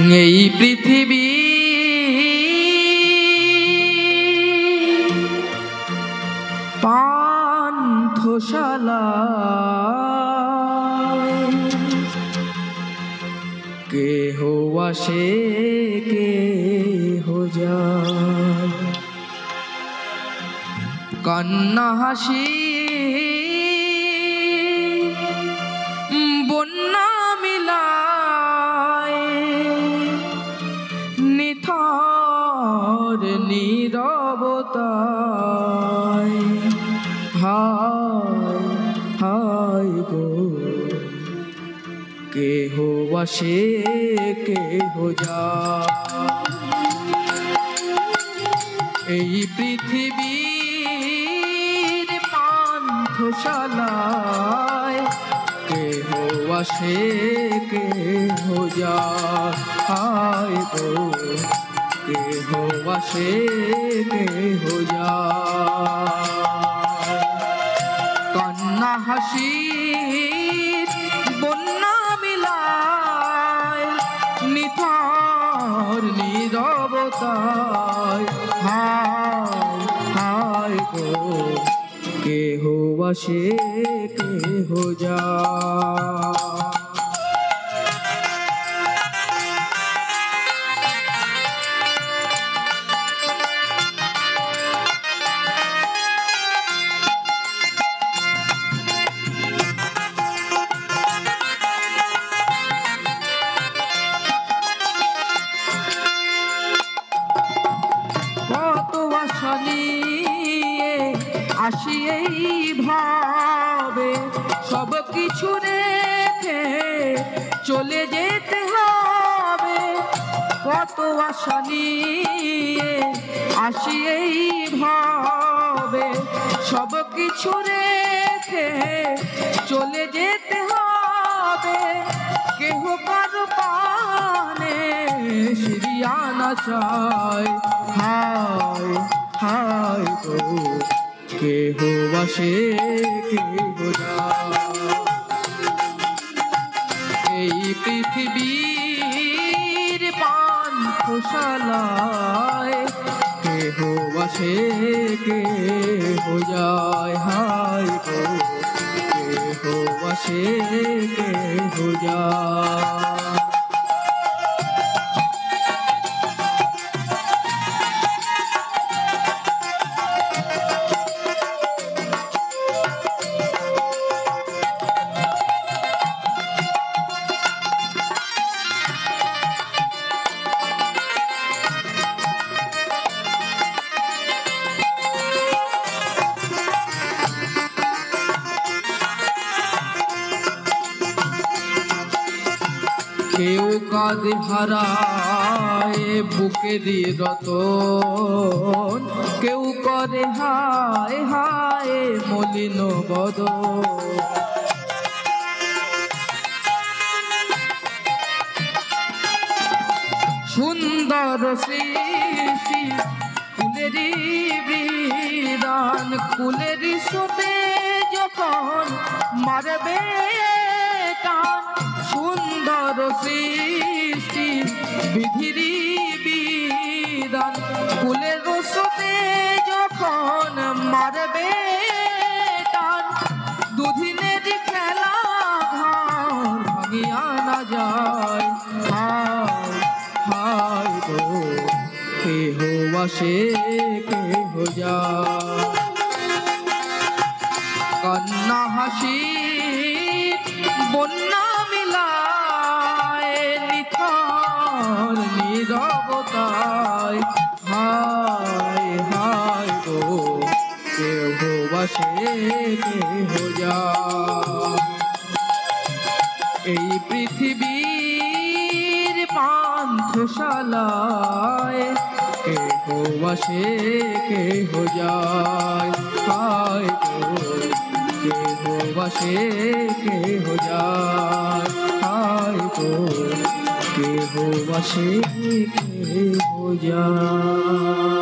এই পৃথিবী পান্থশালা কেহ আসে কেহ যায়, কান্না হাসি বন্যা মিলায়, নিথর নীরবতায় হায় হায় গো, কেহ আসে কেহ যায়। এই পৃথিবীর পান্থশালায় কেহ আসে কেহ যায়, হায় গো কেহ আসে কেহ যায়। কান্না হাসি বন্যা মিলায়, নিথর নীরবতায় হায় হায় গো, কেহ আসে কেহ যায়। আসি এই ভাবে সব কিছু রেখে চলে যেতে হবে, কত আশা নিয়ে আসি এই ভাবে সব কিছু রেখে চলে যেতে হবে। কেহ কারো পানে ফিরিয়া না চায়, হায় হায় গো কেহ আসে কেহ যায়। এই পৃথিবীর পান্থশালায় কেহ আসে কেহ যায়, হায় গো কেহ আসে কেহ যায়। কেউ কাঁদে হারায় বুকেরই রতন, কেউ করে হায় হায় মলিন বদন। সুন্দর সৃষ্টি ফুলেরই বিধান, ফুলেরই সোতে যখন মারবে টান। সুন্দর সৃষ্টি বিধিরি বিধান, ফুলের সোতে যখন মারবে টান। দুদিনের খেলা ঘর ভাঙিয়া না যায়, হায় হায় গো কেহ আসে কেহ যায়। কান্না হাসি বন্যা মিলায়, নিথর নীরবতায় হায় হায় গো কেহ আসে কেহ যায়। এই পৃথিবীর পান্থশালায় কেহ আসে কেহ যায়, হায় গো কেহ আসে কেহ যায়, হায় গো কেহ আসে কেহ যায়।